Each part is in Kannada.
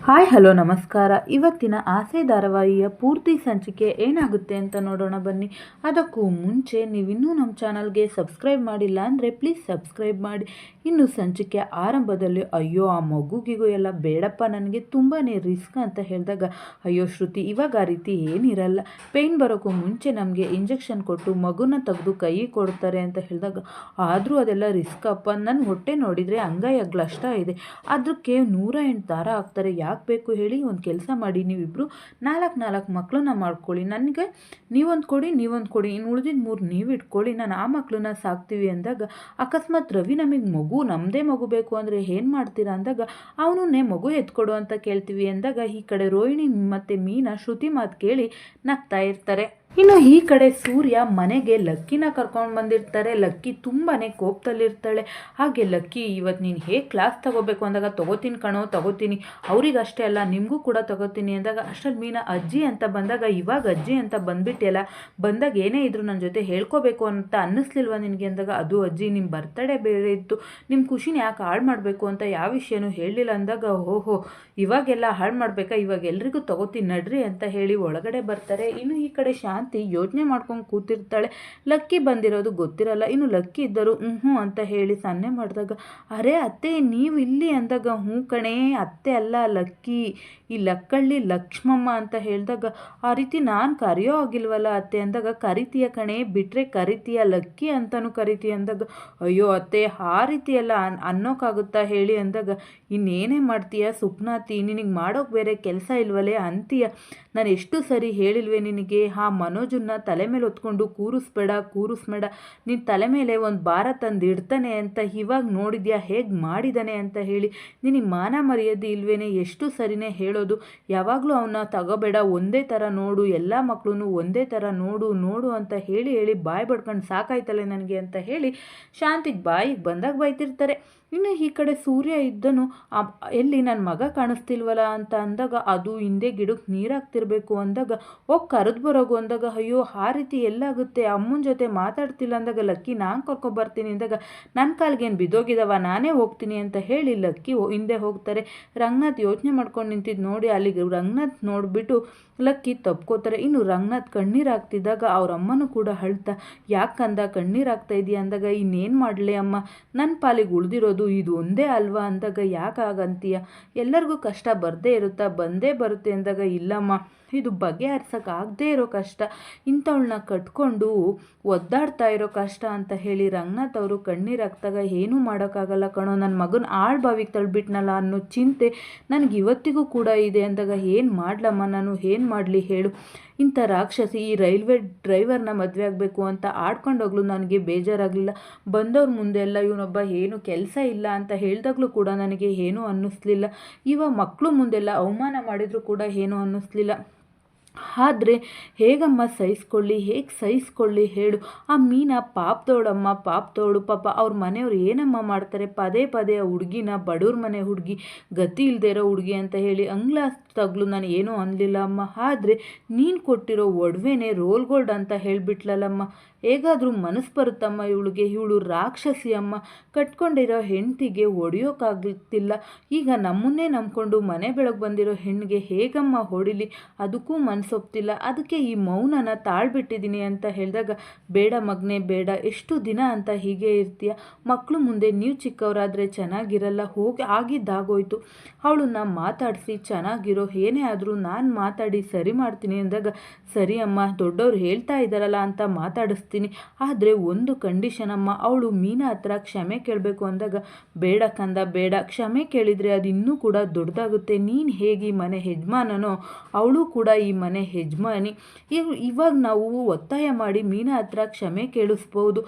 ಹಾಯ್ ಹಲೋ ನಮಸ್ಕಾರ. ಇವತ್ತಿನ ಆಸೆ ಧಾರಾವಾಹಿಯ ಪೂರ್ತಿ ಸಂಚಿಕೆ ಏನಾಗುತ್ತೆ ಅಂತ ನೋಡೋಣ ಬನ್ನಿ. ಅದಕ್ಕೂ ಮುಂಚೆ ನೀವಿನ್ನೂ ನಮ್ಮ ಚಾನಲ್ಗೆ ಸಬ್ಸ್ಕ್ರೈಬ್ ಮಾಡಿಲ್ಲ ಅಂದರೆ ಪ್ಲೀಸ್ ಸಬ್ಸ್ಕ್ರೈಬ್ ಮಾಡಿ. ಇನ್ನು ಸಂಚಿಕೆ ಆರಂಭದಲ್ಲಿ ಅಯ್ಯೋ ಆ ಮಗುಗಿಗೂ ಎಲ್ಲ ಬೇಡಪ್ಪ ನನಗೆ ತುಂಬಾ ರಿಸ್ಕ್ ಅಂತ ಹೇಳಿದಾಗ ಅಯ್ಯೋ ಶ್ರುತಿ ಇವಾಗ ಆ ರೀತಿ ಏನಿರಲ್ಲ, ಪೇಯ್ನ್ ಬರೋಕ್ಕೂ ಮುಂಚೆ ನಮಗೆ ಇಂಜೆಕ್ಷನ್ ಕೊಟ್ಟು ಮಗುನ ತೆಗೆದು ಕೈ ಕೊಡ್ತಾರೆ ಅಂತ ಹೇಳಿದಾಗ ಆದರೂ ಅದೆಲ್ಲ ರಿಸ್ಕ್ ಅಪ್ಪ, ನನ್ನ ಹೊಟ್ಟೆ ನೋಡಿದರೆ ಅಂಗೈ ಅಗ್ಲಷ್ಟ ಇದೆ, ಅದಕ್ಕೆ 108 ದಾರ ಹಾಕ್ತಾರೆ, ಯಾಕೆ ಬೇಕು ಹೇಳಿ? ಒಂದು ಕೆಲಸ ಮಾಡಿ, ನೀವಿಬ್ಬರು ನಾಲ್ಕು ಮಕ್ಕಳನ್ನ ಮಾಡ್ಕೊಳ್ಳಿ, ನನಗೆ ನೀವೊಂದು ಕೊಡಿ ಇನ್ನು ಉಳಿದಿದ್ದು 3 ನೀವು ಇಟ್ಕೊಳ್ಳಿ, ನಾನು ಆ ಮಕ್ಕಳನ್ನ ಸಾಕ್ತೀವಿ ಅಂದಾಗ ಅಕಸ್ಮಾತ್ ರವಿ ನಮಗೆ ನಮ್ಮದೇ ಮಗು ಬೇಕು ಅಂದರೆ ಏನು ಮಾಡ್ತೀರಾ ಅಂದಾಗ ಅವನನ್ನೇ ಮಗು ಎತ್ಕೊಡು ಅಂತ ಕೇಳ್ತೀವಿ ಅಂದಾಗ ಈ ಕಡೆ ರೋಹಿಣಿ ಮತ್ತು ಮೀನಾ ಶ್ರುತಿ ಮಾತು ಕೇಳಿ ನಗ್ತಾ ಇರ್ತಾರೆ. ಇನ್ನು ಈ ಕಡೆ ಸೂರ್ಯ ಮನೆಗೆ ಲಕ್ಕಿನ ಕರ್ಕೊಂಡು ಬಂದಿರ್ತಾರೆ. ಲಕ್ಕಿ ತುಂಬಾ ಕೋಪದಲ್ಲಿರ್ತಾಳೆ. ಹಾಗೆ ಲಕ್ಕಿ ಇವತ್ತು ನೀನು ಹೇಗೆ ಕ್ಲಾಸ್ ತಗೋಬೇಕು ಅಂದಾಗ ತಗೋತೀನಿ ಕಣೋ ತಗೋತೀನಿ, ಅವರಿಗಷ್ಟೇ ಅಲ್ಲ ನಿಮಗೂ ಕೂಡ ತಗೋತೀನಿ ಅಂದಾಗ ಅಷ್ಟರಲ್ಲಿ ಮೀನಾ ಅಜ್ಜಿ ಅಂತ ಬಂದಾಗ ಇವಾಗ ಅಜ್ಜಿ ಅಂತ ಬಂದ್ಬಿಟ್ಟಿಯಲ್ಲ, ಬಂದಾಗ ಏನೇ ಇದ್ರು ನನ್ನ ಜೊತೆ ಹೇಳ್ಕೋಬೇಕು ಅಂತ ಅನ್ನಿಸ್ಲಿಲ್ವ ನಿನಗೆ ಅಂದಾಗ ಅದು ಅಜ್ಜಿ ನಿಮ್ಮ ಬರ್ತಡೇ ಬೇರೆ ಇತ್ತು, ನಿಮ್ಮ ಖುಷಿನ ಯಾಕೆ ಹಾಳು ಮಾಡಬೇಕು ಅಂತ ಯಾವ ವಿಷಯನೂ ಹೇಳಲಿಲ್ಲ ಅಂದಾಗ ಓಹೋ ಇವಾಗೆಲ್ಲ ಹಾಳು ಮಾಡಬೇಕಾ, ಇವಾಗ ಎಲ್ರಿಗೂ ತಗೋತೀನಿ ನಡ್ರಿ ಅಂತ ಹೇಳಿ ಒಳಗಡೆ ಬರ್ತಾರೆ. ಇನ್ನು ಈ ಕಡೆ ಶಾಂತಿ ಯೋಚನೆ ಮಾಡ್ಕೊಂಡು ಕೂತಿರ್ತಾಳೆ. ಲಕ್ಕಿ ಬಂದಿರೋದು ಗೊತ್ತಿರಲ್ಲ. ಇನ್ನು ಲಕ್ಕಿ ಇದ್ದರು ಹ್ಞೂ ಅಂತ ಹೇಳಿ ಸನ್ನೆ ಮಾಡಿದಾಗ ಅರೆ ಅತ್ತೆ ನೀವು ಇಲ್ಲಿ ಅಂದಾಗ ಹ್ಞೂ ಕಣೇ ಅತ್ತೆ ಅಲ್ಲ ಲಕ್ಕಿ, ಈ ಲಕ್ಕಳ್ಳಿ ಲಕ್ಷ್ಮಮ್ಮ ಅಂತ ಹೇಳಿದಾಗ ಆ ರೀತಿ ನಾನು ಕರೆಯೋ ಆಗಿಲ್ವಲ್ಲ ಅತ್ತೆ ಅಂದಾಗ ಕರಿತೀಯ ಕಣೆ ಬಿಟ್ಟರೆ ಕರಿತೀಯ ಲಕ್ಕಿ ಅಂತಲೂ ಕರಿತೀಯ ಅಂದಾಗ ಅಯ್ಯೋ ಅತ್ತೆ ಆ ರೀತಿ ಎಲ್ಲ ಅನ್ನೋಕ್ಕಾಗುತ್ತಾ ಹೇಳಿ ಅಂದಾಗ ಇನ್ನೇನೇ ಮಾಡ್ತೀಯ ಸುಪ್ನಾತಿ, ನಿನಗೆ ಮಾಡೋಕೆ ಬೇರೆ ಕೆಲಸ ಇಲ್ವಲ್ಲೇ ಅಂತೀಯ, ನಾನು ಎಷ್ಟು ಸರಿ ಹೇಳಿಲ್ವೇ ನಿನಗೆ ಆ ಮನೋಜನ್ನ ತಲೆ ಮೇಲೆ ಹೊತ್ಕೊಂಡು ಕೂರಿಸ್ಬೇಡ, ನಿನ್ನ ತಲೆ ಮೇಲೆ ಒಂದು ಭಾರ ತಂದು ಇಡ್ತಾನೆ ಅಂತ ಇವಾಗ ನೋಡಿದ್ಯಾ ಹೇಗೆ ಮಾಡಿದ್ದಾನೆ ಅಂತ ಹೇಳಿ, ನಿನಗೆ ಮಾನ ಮರ್ಯಾದೆ ಇಲ್ವೇನೆ, ಎಷ್ಟು ಸರಿನೇ ಹೇಳೋದು, ಯಾವಾಗಲೂ ಅವನ್ನ ತಗೋಬೇಡ, ಒಂದೇ ಥರ ನೋಡು, ಎಲ್ಲ ಮಕ್ಕಳೂ ಒಂದೇ ಥರ ನೋಡು ಅಂತ ಹೇಳಿ ಬಾಯಿ ಬಡ್ಕೊಂಡು ಸಾಕಾಯ್ತಲ್ಲ ನನಗೆ ಅಂತ ಹೇಳಿ ಶಾಂತಿಗೆ ಬಾಯಿಗೆ ಬಂದಾಗ ಬೈತಿರ್ತಾರೆ. ಇನ್ನು ಈ ಕಡೆ ಸೂರ್ಯ ಇದ್ದನು ಎಲ್ಲಿ ನನ್ನ ಮಗ ಕಾಣಿಸ್ತಿಲ್ವಲ್ಲ ಅಂತ ಅಂದಾಗ ಅದು ಹಿಂದೆ ಗಿಡಕ್ಕೆ ನೀರು ಹಾಕ್ತಿರ್ಬೇಕು ಅಂದಾಗ ಹೋಗಿ ಕರೆದು ಬರೋಗು ಅಂದಾಗ ಅಯ್ಯೋ ಆ ರೀತಿ ಎಲ್ಲಾಗುತ್ತೆ, ಅಮ್ಮನ ಜೊತೆ ಮಾತಾಡ್ತಿಲ್ಲ ಅಂದಾಗ ಲಕ್ಕಿ ನಾನು ಕರ್ಕೊಬರ್ತೀನಿ ಅಂದಾಗ ನನ್ನ ಕಾಲ್ಗೇನು ಬಿದ್ದೋಗಿದಾವ ನಾನೇ ಹೋಗ್ತೀನಿ ಅಂತ ಹೇಳಿ ಲಕ್ಕಿ ಹಿಂದೆ ಹೋಗ್ತಾರೆ. ರಂಗನಾಥ್ ಯೋಚನೆ ಮಾಡ್ಕೊಂಡು ನಿಂತಿದ್ದು ನೋಡಿ ಅಲ್ಲಿಗೆ ರಂಗನಾಥ್ ನೋಡಿಬಿಟ್ಟು ಲಕ್ಕಿ ತಪ್ಕೋತಾರೆ. ಇನ್ನು ರಂಗನಾಥ್ ಕಣ್ಣೀರು ಹಾಕ್ತಿದ್ದಾಗ ಅವ್ರ ಅಮ್ಮನೂ ಕೂಡ ಅಳ್ತಾ ಯಾಕಂದ ಕಣ್ಣೀರು ಹಾಕ್ತಾ ಇದೆಯಾ ಅಂದಾಗ ಇನ್ನೇನು ಮಾಡಲಿ ಅಮ್ಮ, ನನ್ನ ಪಾಲಿಗೆ ಉಳಿದಿರೋದು ಇದು ಒಂದೇ ಅಲ್ವಾ ಅಂದಾಗ ಯಾಕಾಗಂತೀಯ, ಎಲ್ಲರಿಗೂ ಕಷ್ಟ ಬಂದೇ ಬರುತ್ತೆ ಅಂದಾಗ ಇಲ್ಲಮ್ಮ ಇದು ಬಗೆಹರಿಸೋಕ್ಕಾಗದೇ ಇರೋ ಕಷ್ಟ, ಇಂಥವಳನ್ನ ಕಟ್ಕೊಂಡು ಒದ್ದಾಡ್ತಾ ಇರೋ ಕಷ್ಟ ಅಂತ ಹೇಳಿ ರಂಗನಾಥ್ ಅವರು ಕಣ್ಣೀರು ಹಾಕ್ದಾಗ ಏನೂ ಮಾಡೋಕ್ಕಾಗಲ್ಲ ಕಣೋ, ನನ್ನ ಮಗನ ಆಳ್ಬಾವಿಗೆ ತಳ್ಬಿಟ್ನಲ್ಲ ಅನ್ನೋ ಚಿಂತೆ ನನಗೆ ಇವತ್ತಿಗೂ ಕೂಡ ಇದೆ ಅಂದಾಗ ಏನು ಮಾಡ್ಲಮ್ಮ, ನಾನು ಏನು ಮಾಡಲಿ ಹೇಳು, ಇಂಥ ರಾಕ್ಷಸಿ ಈ ರೈಲ್ವೆ ಡ್ರೈವರ್ನ ಮದುವೆ ಆಗಬೇಕು ಅಂತ ಆಡ್ಕೊಂಡೋಗ್ಲು ನನಗೆ ಬೇಜಾರಾಗಲಿಲ್ಲ, ಬಂದವ್ರ ಮುಂದೆಲ್ಲ ಇವನೊಬ್ಬ ಏನು ಕೆಲಸ ಇಲ್ಲ ಅಂತ ಹೇಳಿದಾಗಲೂ ಕೂಡ ನನಗೆ ಏನೂ ಅನ್ನಿಸ್ಲಿಲ್ಲ, ಇವಾಗ ಮಕ್ಕಳು ಮುಂದೆಲ್ಲ ಅವಮಾನ ಮಾಡಿದರೂ ಕೂಡ ಏನೂ ಅನ್ನಿಸ್ಲಿಲ್ಲ, ಆದರೆ ಹೇಗೆ ಸಹಿಸ್ಕೊಳ್ಳಿ ಹೇಳು, ಆ ಮೀನಾ ಪಾಪದವಳು ಪಾಪ ಅವ್ರ ಮನೆಯವ್ರು ಏನಮ್ಮ ಮಾಡ್ತಾರೆ, ಪದೇ ಆ ಹುಡುಗಿನ ಬಡವ್ರ ಮನೆ ಹುಡುಗಿ ಗತಿ ಇಲ್ಲದೆ ಇರೋ ಹುಡುಗಿ ಅಂತ ಹೇಳಿ ತಗ್ಲು ನಾನು ಏನೂ ಅನ್ನಲಿಲ್ಲ ಅಮ್ಮ, ಆದರೆ ನೀನು ಕೊಟ್ಟಿರೋ ಒಡವೆನೇ ರೋಲ್ ಗೋಲ್ಡ್ ಅಂತ ಹೇಳಿಬಿಟ್ಲಲ್ಲಮ್ಮ, ಹೇಗಾದರೂ ಮನಸ್ಸು ಬರುತ್ತಮ್ಮ ಇವಳು ರಾಕ್ಷಸಿ ಅಮ್ಮ, ಕಟ್ಕೊಂಡಿರೋ ಹೆಂಡತಿಗೆ ಹೊಡೆಯೋಕ್ಕಾಗ್ತಿಲ್ಲ, ಈಗ ನಮ್ಮನ್ನೇ ನಂಬ್ಕೊಂಡು ಮನೆ ಬೆಳಗ್ಗೆ ಬಂದಿರೋ ಹೆಣ್ಣಿಗೆ ಹೇಗಮ್ಮ ಹೊಡಿಲಿ, ಅದಕ್ಕೂ ಮನಸ್ಸೊಪ್ತಿಲ್ಲ, ಅದಕ್ಕೆ ಈ ಮೌನನ ತಾಳ್ಬಿಟ್ಟಿದ್ದೀನಿ ಅಂತ ಹೇಳಿದಾಗ ಬೇಡ ಮಗನೇ ಬೇಡ, ಎಷ್ಟು ದಿನ ಅಂತ ಹೀಗೆ ಇರ್ತೀಯ, ಮಕ್ಕಳು ಮುಂದೆ ನೀವು ಚಿಕ್ಕವರಾದರೆ ಚೆನ್ನಾಗಿರಲ್ಲ, ಆಗಿದ್ದಾಗೋಯ್ತು, ಅವಳನ್ನ ಮಾತಾಡಿಸಿ ಚೆನ್ನಾಗಿರೋ, ಏನೇ ಆದರೂ ನಾನು ಮಾತಾಡಿ ಸರಿ ಮಾಡ್ತೀನಿ ಅಂದಾಗ ಸರಿ ಅಮ್ಮ ದೊಡ್ಡವ್ರು ಹೇಳ್ತಾ ಇದ್ದಾರಲ್ಲ ಅಂತ ಮಾತಾಡಿಸ್ತೀನಿ, ಆದರೆ ಒಂದು ಕಂಡೀಷನ್ ಅಮ್ಮ, ಅವಳು ಮೀನಾ ಹತ್ರ ಕ್ಷಮೆ ಕೇಳಬೇಕು ಅಂದಾಗ ಬೇಡ ಕಂದ ಬೇಡ, ಕ್ಷಮೆ ಕೇಳಿದರೆ ಅದು ಇನ್ನೂ ಕೂಡ ದೊಡ್ಡದಾಗುತ್ತೆ, ನೀನು ಹೇಗೆ ಈ ಮನೆ ಯಜಮಾನನೋ ಅವಳು ಕೂಡ ಈ ಮನೆ ಯಜಮಾನಿ, ಇವಾಗ ನಾವು ಒತ್ತಾಯ ಮಾಡಿ ಮೀನಾ ಹತ್ರ ಕ್ಷಮೆ ಕೇಳಿಸ್ಬೋದು,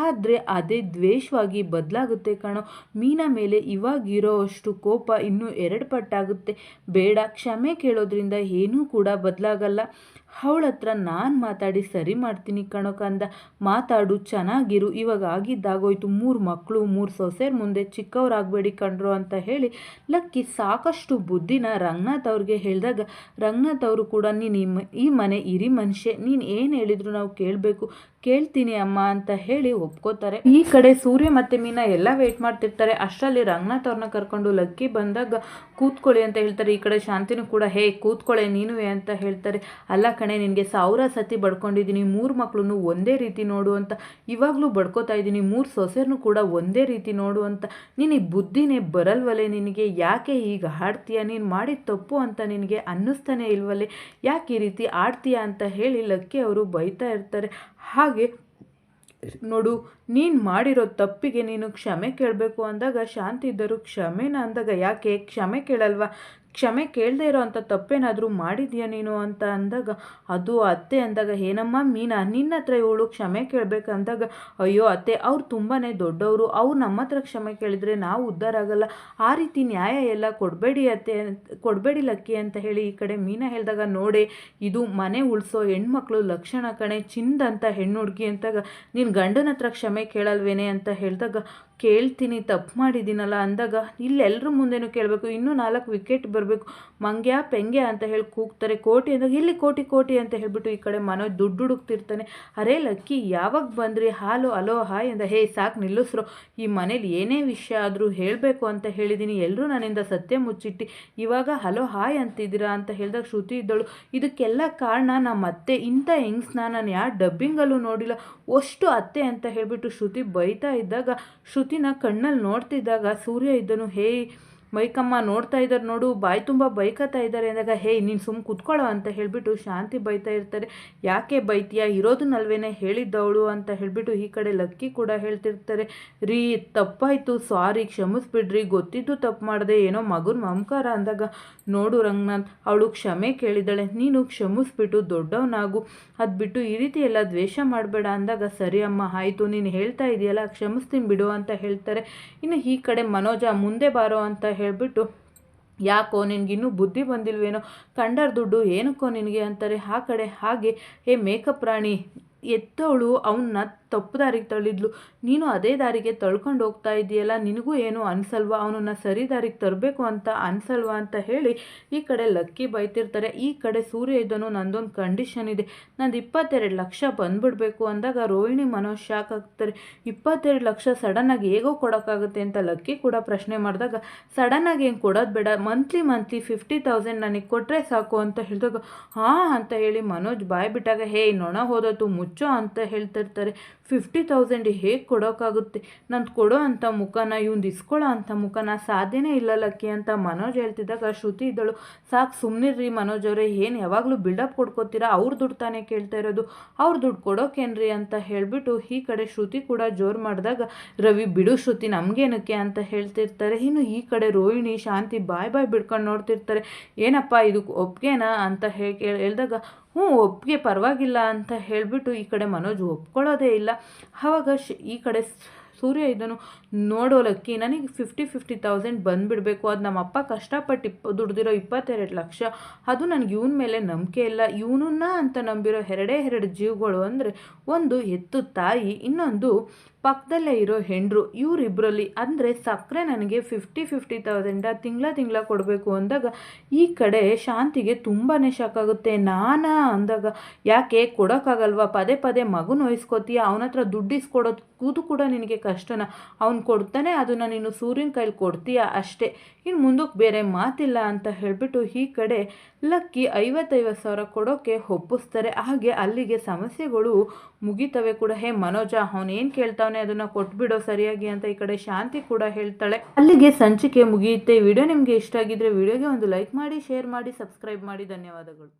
ಆದರೆ ಅದೇ ದ್ವೇಷವಾಗಿ ಬದಲಾಗುತ್ತೆ ಕಣೋ, ಮೀನಾ ಮೇಲೆ ಇವಾಗಿರೋ ಅಷ್ಟು ಕೋಪ ಇನ್ನೂ 2 ಪಟ್ಟಾಗುತ್ತೆ, ಬೇಡ ಕ್ಷಮೆ ಕೇಳೋದ್ರಿಂದ ಏನೂ ಕೂಡ ಬದಲಾಗಲ್ಲ, ಅವಳ ಹತ್ರ ನಾನು ಮಾತಾಡಿ ಸರಿ ಮಾಡ್ತೀನಿ ಕಣೋ ಕಂದ, ಮಾತಾಡು ಚೆನ್ನಾಗಿರು, ಇವಾಗ ಆಗಿದ್ದಾಗೋಯ್ತು, 3 ಮಕ್ಕಳು 3 ಸೊಸೆಯರ ಮುಂದೆ ಚಿಕ್ಕವರಾಗಬೇಡಿ ಕಣ್ರು ಅಂತ ಹೇಳಿ ಲಕ್ಕಿ ಸಾಕಷ್ಟು ಬುದ್ಧಿನ ರಂಗನಾಥ್ ಅವ್ರಿಗೆ ಹೇಳಿದಾಗ ರಂಗನಾಥ್ ಅವರು ಕೂಡ ನೀನು ಈ ಮನೆ ಹಿರಿ ಮನುಷ್ಯ, ನೀನು ಏನು ಹೇಳಿದ್ರು ನಾವು ಕೇಳಬೇಕು, ಕೇಳ್ತೀನಿ ಅಮ್ಮ ಅಂತ ಹೇಳಿ ಒಪ್ಕೋತಾರೆ. ಈ ಕಡೆ ಸೂರ್ಯ ಮತ್ತು ಮೀನಾ ಎಲ್ಲ ವೇಟ್ ಮಾಡ್ತಿರ್ತಾರೆ. ಅಷ್ಟರಲ್ಲಿ ರಂಗನಾಥ್ ಅವ್ರನ್ನ ಕರ್ಕೊಂಡು ಲಕ್ಕಿ ಬಂದಾಗ ಕೂತ್ಕೊಳ್ಳಿ ಅಂತ ಹೇಳ್ತಾರೆ. ಈ ಕಡೆ ಶಾಂತಿನೂ ಕೂಡ ಹೇ ಕೂತ್ಕೊಳ್ಳೆ ನೀನುವೆ ಅಂತ ಹೇಳ್ತಾರೆ. ಅಲ್ಲ ಕಣೆ ನಿನಗೆ 1000 ಸತಿ ಬಡ್ಕೊಂಡಿದ್ದೀನಿ, 3 ಮಕ್ಕಳನ್ನು ಒಂದೇ ರೀತಿ ನೋಡು ಅಂತ, ಇವಾಗಲೂ ಬಡ್ಕೋತಾ ಇದ್ದೀನಿ, 3 ಸೊಸೆಯರ್ನು ಕೂಡ ಒಂದೇ ರೀತಿ ನೋಡು ಅಂತ, ನಿನಗೆ ಬುದ್ಧಿನೇ ಬರಲ್ವಲೆ, ನಿನಗೆ ಯಾಕೆ ಈಗ ಆಡ್ತೀಯ, ನೀನು ಮಾಡಿದ ತಪ್ಪು ಅಂತ ನಿನಗೆ ಅನ್ನಿಸ್ತಾನೆ ಇಲ್ವಲ್ಲೇ, ಯಾಕೆ ಈ ರೀತಿ ಆಡ್ತೀಯ ಅಂತ ಹೇಳಿ ಲಕ್ಕಿ ಅವರು ಬೈತಾ ಇರ್ತಾರೆ. ಹಾಗೆ ನೋಡು ನೀನು ಮಾಡಿರೋ ತಪ್ಪಿಗೆ ನೀನು ಕ್ಷಮೆ ಕೇಳಬೇಕು ಅಂದಾಗ ಶಾಂತಿ ಇದ್ದರು ಕ್ಷಮೆನ ಅಂದಾಗ ಯಾಕೆ ಕ್ಷಮೆ ಕೇಳಲ್ವಾ, ಕ್ಷಮೆ ಕೇಳದೇ ಇರೋ ಅಂಥ ತಪ್ಪೇನಾದರೂ ಮಾಡಿದ್ಯಾ ನೀನು ಅಂತ ಅಂದಾಗ ಅದು ಅತ್ತೆ ಅಂದಾಗ ಏನಮ್ಮ ಮೀನಾ ನಿನ್ನ ಹತ್ರ ಇವಳು ಕ್ಷಮೆ ಕೇಳಬೇಕಂದಾಗ ಅಯ್ಯೋ ಅತ್ತೆ ಅವ್ರು ತುಂಬಾ ದೊಡ್ಡವರು, ಅವ್ರು ನಮ್ಮ ಹತ್ರ ಕ್ಷಮೆ ಕೇಳಿದರೆ ನಾವು ಉದ್ಧಾರ ಆಗಲ್ಲ, ಆ ರೀತಿ ನ್ಯಾಯ ಎಲ್ಲ ಕೊಡಬೇಡಿ ಅತ್ತೆ, ಕೊಡಬೇಡಿ ಲಕ್ಕಿ ಅಂತ ಹೇಳಿ ಈ ಕಡೆ ಮೀನಾ ಹೇಳಿದಾಗ ನೋಡೆ ಇದು ಮನೆ ಉಳಿಸೋ ಹೆಣ್ಮಕ್ಳು ಲಕ್ಷಣ ಕಣೆ, ಚಿಂದಂತ ಹೆಣ್ಣು ಹುಡುಗಿ ಅಂತಾಗ ನೀನು ಗಂಡನ ಹತ್ರ ಕ್ಷಮೆ ಕೇಳಲ್ವೇನೆ ಅಂತ ಹೇಳಿದಾಗ ಕೇಳ್ತೀನಿ ತಪ್ಪು ಮಾಡಿದ್ದೀನಲ್ಲ ಅಂದಾಗ ಇಲ್ಲೆಲ್ಲರ ಮುಂದೆನೂ ಕೇಳಬೇಕು, ಇನ್ನೂ 4 ವಿಕೆಟ್ ಬರಬೇಕು, ಮಂಗ್ಯ ಪೆಂಗ್ಯ ಅಂತ ಹೇಳಿ ಕೂಗ್ತಾರೆ. ಕೋಟಿ ಅಂದಾಗ ಇಲ್ಲಿ ಕೋಟಿ ಕೋಟಿ ಅಂತ ಹೇಳಿಬಿಟ್ಟು ಈ ಕಡೆ ಮನೋಜ್ ದುಡ್ಡು ಹುಡುಕ್ತಿರ್ತಾನೆ. ಅರೇ ಲಕ್ಕಿ ಯಾವಾಗ ಬಂದ್ರಿ, ಹಾಲು ಅಲೋ ಹಾಯ್ ಅಂದ, ಹೇ ಸಾಕು ನಿಲ್ಲಿಸ್ರು, ಈ ಮನೇಲಿ ಏನೇ ವಿಷಯ ಆದರೂ ಹೇಳಬೇಕು ಅಂತ ಹೇಳಿದ್ದೀನಿ, ಎಲ್ಲರೂ ನನ್ನಿಂದ ಸತ್ಯ ಮುಚ್ಚಿಟ್ಟು ಇವಾಗ ಹಲೋ ಹಾಯ್ ಅಂತಿದ್ದೀರಾ ಅಂತ ಹೇಳಿದಾಗ ಶ್ರುತಿ ಇದ್ದಳು, ಇದಕ್ಕೆಲ್ಲ ಕಾರಣ ನಮ್ಮ ಅತ್ತೆ, ಇಂಥ ಹೆಂಗ್ಸ್ನ ನಾನು ಯಾರು ಡಬ್ಬಿಂಗಲ್ಲೂ ನೋಡಿಲ್ಲ, ಅಷ್ಟು ಅತ್ತೆ ಅಂತ ಹೇಳಿಬಿಟ್ಟು ಶ್ರುತಿ ಬೈತಾ ಇದ್ದಾಗ ಶ್ರುತಿನ ಕಣ್ಣಲ್ಲಿ ನೋಡ್ತಿದ್ದಾಗ ಸೂರ್ಯ ಇದ್ದನು, ಹೇ ಮೈಕಮ್ಮ ನೋಡ್ತಾ ಇದ್ದಾರೆ ನೋಡು, ಬಾಯಿ ತುಂಬ ಬೈಕತ್ತಾ ಇದ್ದಾರೆ ಅಂದಾಗ ಹೇ ನೀನು ಸುಮ್ಮ ಕುತ್ಕೊಳ್ಳೋ ಅಂತ ಹೇಳಿಬಿಟ್ಟು ಶಾಂತಿ ಬೈತಾ ಇರ್ತಾರೆ. ಯಾಕೆ ಬೈತೀಯ, ಇರೋದನ್ನಲ್ವೇನೆ ಹೇಳಿದ್ದವಳು ಅಂತ ಹೇಳಿಬಿಟ್ಟು ಈ ಕಡೆ ಲಕ್ಕಿ ಕೂಡ ಹೇಳ್ತಿರ್ತಾರೆ. ರೀ ತಪ್ಪಾಯಿತು, ಸಾರಿ ಕ್ಷಮಿಸ್ಬಿಡ್ರಿ, ಗೊತ್ತಿದ್ದು ತಪ್ಪು ಮಾಡಿದೆ, ಏನೋ ಮಗನ ಮಮಕಾರ ಅಂದಾಗ ನೋಡು ರಂಗನಾಥ್ ಅವಳು ಕ್ಷಮೆ ಕೇಳಿದ್ದಾಳೆ, ನೀನು ಕ್ಷಮಿಸ್ಬಿಟ್ಟು ದೊಡ್ಡವನಾಗು, ಅದು ಬಿಟ್ಟು ಈ ರೀತಿ ಎಲ್ಲ ದ್ವೇಷ ಮಾಡಬೇಡ ಅಂದಾಗ ಸರಿ ಅಮ್ಮ ಆಯಿತು, ನೀನು ಹೇಳ್ತಾ ಇದೆಯಲ್ಲ ಕ್ಷಮಿಸ್ತೀನಿ ಬಿಡು ಅಂತ ಹೇಳ್ತಾರೆ. ಇನ್ನು ಈ ಕಡೆ ಮನೋಜ ಮುಂದೆ ಬಾರೋ ಅಂತ ಹೇಳಿಬಿಟ್ಟು ಯಾಕೋ ನಿನಗಿನ್ನೂ ಬುದ್ಧಿ ಬಂದಿಲ್ವೇನೋ, ಕಂಡರ ದುಡ್ಡು ಏನಕ್ಕೋ ನಿನಗೆ ಅಂತಾರೆ. ಆ ಕಡೆ ಹಾಗೆ ಹೇ ಮೇಕಪ್ ರಾಣಿ ಎತ್ತವಳು ಅವನ್ನ ತಪ್ಪು ದಾರಿಗೆ ತಳ್ಳಿದ್ಲು, ನೀನು ಅದೇ ದಾರಿಗೆ ತಳ್ಕೊಂಡು ಹೋಗ್ತಾ ಇದೆಯಲ್ಲ, ನಿನಗೂ ಏನೂ ಅನಿಸಲ್ವಾ, ಅವನನ್ನು ಸರಿ ದಾರಿಗೆ ತರಬೇಕು ಅಂತ ಅನಿಸಲ್ವಾ ಅಂತ ಹೇಳಿ ಈ ಕಡೆ ಲಕ್ಕಿ ಬೈತಿರ್ತಾರೆ. ಈ ಕಡೆ ಸೂರ್ಯ ಇದ್ದನು, ನಂದೊಂದು ಕಂಡೀಷನ್ ಇದೆ, ನಂದು 22 ಲಕ್ಷ ಬಂದುಬಿಡಬೇಕು ಅಂದಾಗ ರೋಹಿಣಿ ಮನೋಜ್ ಶಾಕ್ ಆಗ್ತಾರೆ. 22 ಲಕ್ಷ ಸಡನ್ನಾಗಿ ಹೇಗೋ ಕೊಡೋಕ್ಕಾಗುತ್ತೆ ಅಂತ ಲಕ್ಕಿ ಕೂಡ ಪ್ರಶ್ನೆ ಮಾಡಿದಾಗ ಸಡನ್ನಾಗಿ ಏನು ಕೊಡೋದು ಬೇಡ, ಮಂತ್ಲಿ 50,000 ನನಗೆ ಕೊಟ್ಟರೆ ಸಾಕು ಅಂತ ಹೇಳಿದಾಗ ಹಾಂ ಅಂತ ಹೇಳಿ ಮನೋಜ್ ಬಾಯ್ ಬಿಟ್ಟಾಗ ಹೇ ನೊಣ ಹೋದತ್ತು ಮುಚ್ಚೋ ಅಂತ ಹೇಳ್ತಿರ್ತಾರೆ. 50,000 ಹೇಗೆ ಕೊಡೋಕ್ಕಾಗುತ್ತೆ, ನಂದು ಕೊಡೋ ಅಂಥ ಮುಖನ ಇವ್ನು ಇಸ್ಕೊಳ್ಳೋ ಅಂಥ ಮುಖನ ಸಾಧ್ಯನೇ ಇಲ್ಲ ಲಕ್ಕಿ ಅಂತ ಮನೋಜ್ ಹೇಳ್ತಿದ್ದಾಗ ಶ್ರುತಿ ಇದ್ದಳು, ಸಾಕು ಸುಮ್ಮನಿರ್ರಿ ಮನೋಜ್ ಅವರೇ, ಏನು ಯಾವಾಗಲೂ ಬಿಲ್ಡಪ್ ಕೊಡ್ಕೋತೀರಾ, ಅವ್ರ ದುಡ್ಡು ತಾನೇ ಕೇಳ್ತಾ ಇರೋದು, ಅವ್ರ ದುಡ್ಡು ಕೊಡೋಕೇನ್ರಿ ಅಂತ ಹೇಳಿಬಿಟ್ಟು ಈ ಕಡೆ ಶ್ರುತಿ ಕೂಡ ಜೋರು ಮಾಡಿದಾಗ ರವಿ ಬಿಡು ಶ್ರುತಿ ನಮಗೇನಕ್ಕೆ ಅಂತ ಹೇಳ್ತಿರ್ತಾರೆ. ಇನ್ನು ಈ ಕಡೆ ರೋಹಿಣಿ ಶಾಂತಿ ಬಾಯ್ ಬಿಡ್ಕೊಂಡು ನೋಡ್ತಿರ್ತಾರೆ. ಏನಪ್ಪ ಇದು ಒಪ್ಗೆನಾ ಅಂತ ಹೇಳಿದಾಗ ಒಪ್ಪಿಗೆ ಪರವಾಗಿಲ್ಲ ಅಂತ ಹೇಳಿಬಿಟ್ಟು ಈ ಕಡೆ ಮನೋಜ್ ಒಪ್ಕೊಳ್ಳೋದೇ ಇಲ್ಲ. ಆವಾಗ ಈ ಕಡೆ ಸೂರ್ಯ ಇದನ್ನು ನೋಡೋ ಲಕ್ಕಿ ನನಗೆ 50,000 ಬಂದುಬಿಡಬೇಕು, ಅದು ನಮ್ಮಪ್ಪ ಕಷ್ಟಪಟ್ಟು ದುಡ್ದಿರೋ 22 ಲಕ್ಷ, ಅದು ನನಗೆ ಇವನ ಮೇಲೆ ನಂಬಿಕೆ ಇಲ್ಲ, ಇವನನ್ನ ಅಂತ ನಂಬಿರೋ 2 ಜೀವಗಳು ಅಂದರೆ ಒಂದು ಹೆತ್ತು ತಾಯಿ, ಇನ್ನೊಂದು ಪಕ್ಕದಲ್ಲೇ ಇರೋ ಹೆಂಡ್ರು, ಇವರಿಬ್ಬರಲ್ಲಿ ಅಂದರೆ ಸಕ್ಕರೆ ನನಗೆ 50,000 ತಿಂಗಳ ಕೊಡಬೇಕು ಅಂದಾಗ ಈ ಕಡೆ ಶಾಂತಿಗೆ ತುಂಬಾ ಶಾಕ್ ಆಗುತ್ತೆ. ನಾನಾ ಅಂದಾಗ ಯಾಕೆ ಕೊಡೋಕ್ಕಾಗಲ್ವಾ, ಪದೇ ಮಗುನ ವಹಿಸ್ಕೋತೀಯ, ಅವನ ಹತ್ರ ದುಡ್ಡು ಇಸ್ಕೊಡೋದು ಕೂತು ಕೂಡ ನಿನಗೆ ಕಷ್ಟನ, ಅವ್ನು ಕೊಡ್ತಾನೆ ಅದನ್ನು ನೀನು ಸೂರ್ಯನ ಕೈಲಿ ಕೊಡ್ತೀಯ ಅಷ್ಟೇ, ಇನ್ನು ಮುಂದಕ್ಕೆ ಬೇರೆ ಮಾತಿಲ್ಲ ಅಂತ ಹೇಳಿಬಿಟ್ಟು ಈ ಕಡೆ ಲಕ್ಕಿ 50,000 ಕೊಡೋಕ್ಕೆ ಒಪ್ಪಿಸ್ತಾರೆ. ಹಾಗೆ ಅಲ್ಲಿಗೆ ಸಮಸ್ಯೆಗಳು ಮುಗಿತವೆ ಕೂಡ. ಹೇ ಮನೋಜ ಅವನೇನು ಕೇಳ್ತಾವನೆ ಅದನ್ನು ಕೊಟ್ಬಿಡೋ ಸರಿಯಾಗಿ ಅಂತ ಈ ಕಡೆ ಶಾಂತಿ ಕೂಡ ಹೇಳ್ತಾಳೆ. ಅಲ್ಲಿಗೆ ಸಂಚಿಕೆ ಮುಗಿಯುತ್ತೆ. ವಿಡಿಯೋ ನಿಮಗೆ ಇಷ್ಟ ಆಗಿದ್ರೆ ವಿಡಿಯೋಗೆ ಒಂದು ಲೈಕ್ ಮಾಡಿ, ಶೇರ್ ಮಾಡಿ, ಸಬ್ಸ್ಕ್ರೈಬ್ ಮಾಡಿ. ಧನ್ಯವಾದಗಳು.